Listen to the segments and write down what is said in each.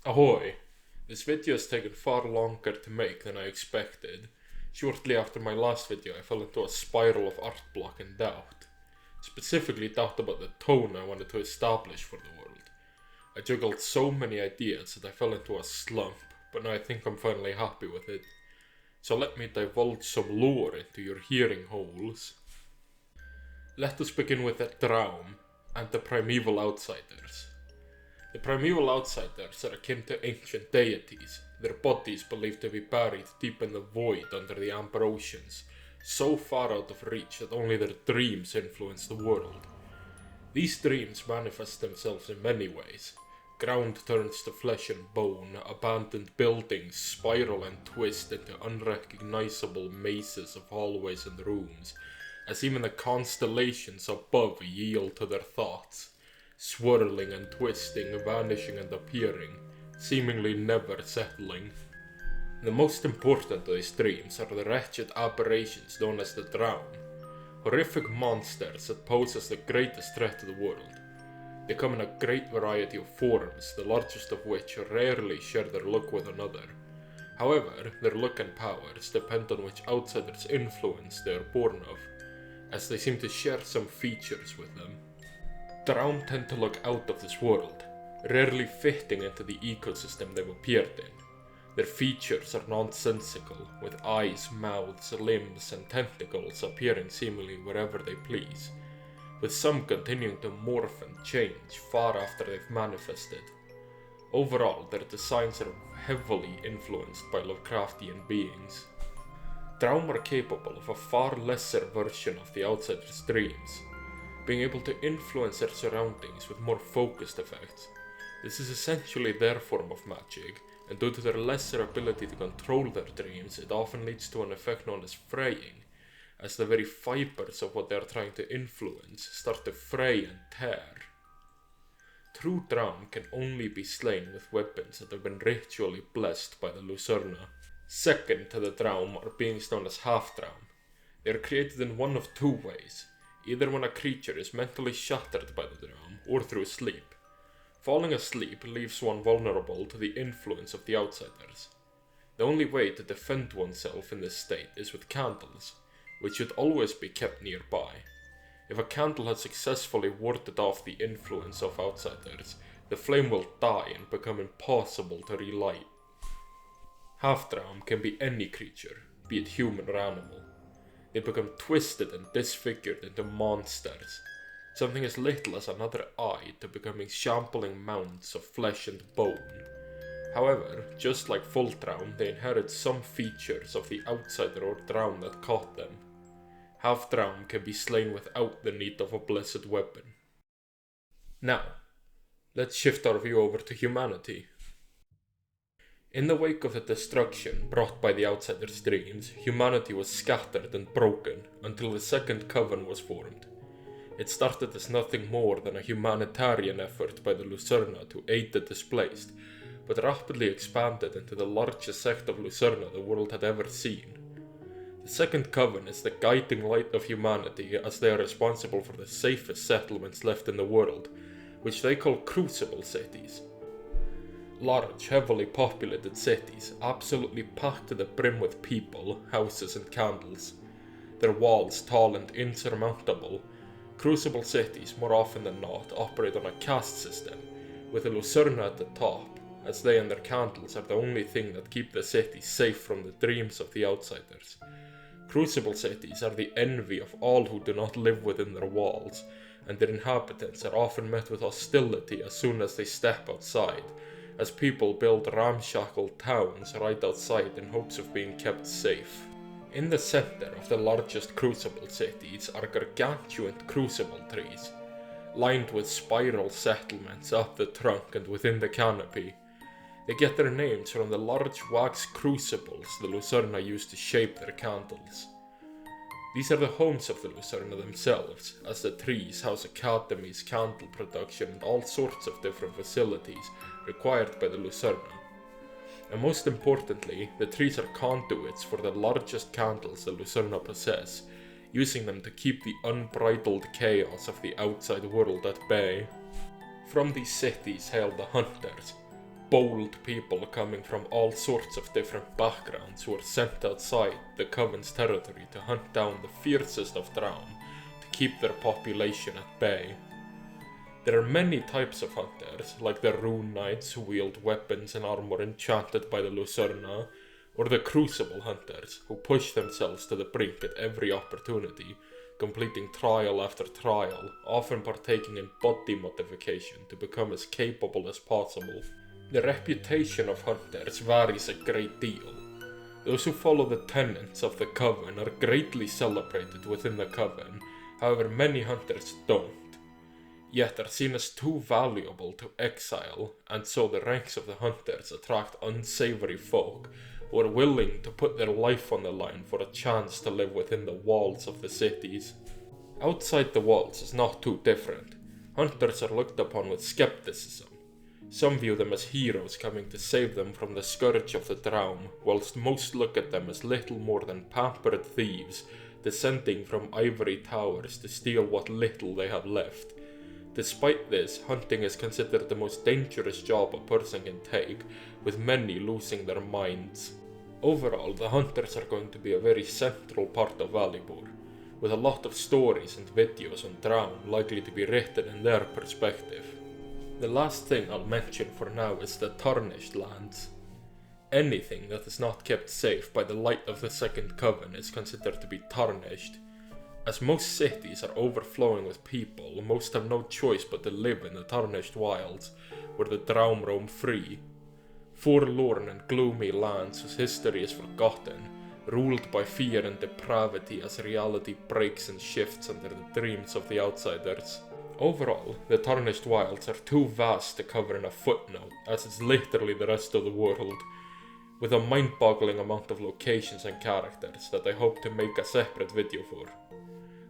Ahoy! This video has taken far longer to make than I expected. Shortly after my last video I fell into a spiral of art block and doubt. Specifically doubt about the tone I wanted to establish for the world. I juggled so many ideas that I fell into a slump, but now I think I'm finally happy with it. So let me divulge some lore into your hearing holes. Let us begin with the Draum and the primeval outsiders. The primeval outsiders are akin to ancient deities, their bodies believed to be buried deep in the void under the amber oceans, so far out of reach that only their dreams influence the world. These dreams manifest themselves in many ways. Ground turns to flesh and bone, abandoned buildings spiral and twist into unrecognizable mazes of hallways and rooms, as even the constellations above yield to their thoughts. Swirling and twisting, vanishing and appearing, seemingly never settling. The most important of these dreams are the wretched aberrations known as the Draum, horrific monsters that pose as the greatest threat to the world. They come in a great variety of forms, the largest of which rarely share their look with another. However, their look and powers depend on which outsider's influence they are born of, as they seem to share some features with them. Draum tend to look out of this world, rarely fitting into the ecosystem they've appeared in. Their features are nonsensical, with eyes, mouths, limbs, and tentacles appearing seemingly wherever they please, with some continuing to morph and change far after they've manifested. Overall, their designs are heavily influenced by Lovecraftian beings. Draum are capable of a far lesser version of the outsider's dreams, being able to influence their surroundings with more focused effects. This is essentially their form of magic, and due to their lesser ability to control their dreams, it often leads to an effect known as fraying, as the very fibers of what they are trying to influence start to fray and tear. True Draum can only be slain with weapons that have been ritually blessed by the Lucerna. Second to the Draum are beings known as half-Draum. They are created in one of two ways, either when a creature is mentally shattered by the Draum or through sleep. Falling asleep leaves one vulnerable to the influence of the outsiders. The only way to defend oneself in this state is with candles, which should always be kept nearby. If a candle has successfully warded off the influence of outsiders, the flame will die and become impossible to relight. Half-Draum can be any creature, be it human or animal. They become twisted and disfigured into monsters, something as little as another eye to becoming shambling mounds of flesh and bone. However, just like full Draum, they inherit some features of the outsider or Draum that caught them. Half-Draum can be slain without the need of a blessed weapon. Now, let's shift our view over to humanity. In the wake of the destruction brought by the outsider's dreams, humanity was scattered and broken until the Second Coven was formed. It started as nothing more than a humanitarian effort by the Lucerna to aid the displaced, but rapidly expanded into the largest sect of Lucerna the world had ever seen. The Second Coven is the guiding light of humanity, as they are responsible for the safest settlements left in the world, which they call crucible cities. Large, heavily populated cities, absolutely packed to the brim with people, houses and candles. Their walls tall and insurmountable, crucible cities more often than not operate on a caste system, with the Lucerna at the top, as they and their candles are the only thing that keep the city safe from the dreams of the outsiders. Crucible cities are the envy of all who do not live within their walls, and their inhabitants are often met with hostility as soon as they step outside, as people build ramshackle towns right outside in hopes of being kept safe. In the center of the largest crucible cities are gargantuan crucible trees, lined with spiral settlements up the trunk and within the canopy. They get their names from the large wax crucibles the Lucerna use to shape their candles. These are the homes of the Lucerna themselves, as the trees house academies, candle production, and all sorts of different facilities required by the Lucerna. And most importantly, the trees are conduits for the largest candles the Lucerna possess, using them to keep the unbridled chaos of the outside world at bay. From these cities hail the hunters, bold people coming from all sorts of different backgrounds who are sent outside the Coven's territory to hunt down the fiercest of Draum to keep their population at bay. There are many types of hunters, like the Rune Knights who wield weapons and armor enchanted by the Lucerna, or the Crucible Hunters who push themselves to the brink at every opportunity, completing trial after trial, often partaking in body modification to become as capable as possible. The reputation of hunters varies a great deal. Those who follow the tenets of the Coven are greatly celebrated within the Coven, however many hunters don't, yet are seen as too valuable to exile, and so the ranks of the hunters attract unsavory folk who are willing to put their life on the line for a chance to live within the walls of the cities. Outside the walls is not too different. Hunters are looked upon with skepticism. Some view them as heroes coming to save them from the scourge of the Draum, whilst most look at them as little more than pampered thieves descending from ivory towers to steal what little they have left. Despite this, hunting is considered the most dangerous job a person can take, with many losing their minds. Overall, the hunters are going to be a very central part of Valleyboar, with a lot of stories and videos on Draum likely to be written in their perspective. The last thing I'll mention for now is the Tarnished Lands. Anything that is not kept safe by the light of the Second Coven is considered to be tarnished. As most cities are overflowing with people, most have no choice but to live in the Tarnished Wilds, where the Draum roam free. Forlorn and gloomy lands whose history is forgotten, ruled by fear and depravity as reality breaks and shifts under the dreams of the outsiders. Overall, the Tarnished Wilds are too vast to cover in a footnote, as it's literally the rest of the world, with a mind-boggling amount of locations and characters that I hope to make a separate video for.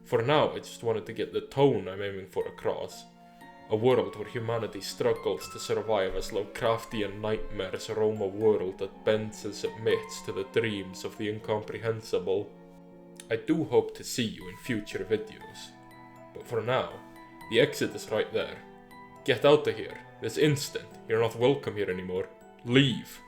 For now, I just wanted to get the tone I'm aiming for across. A world where humanity struggles to survive as Lovecraftian nightmares roam a world that bends and submits to the dreams of the incomprehensible. I do hope to see you in future videos. But for now, the exit is right there. Get out of here, this instant. You're not welcome here anymore. Leave.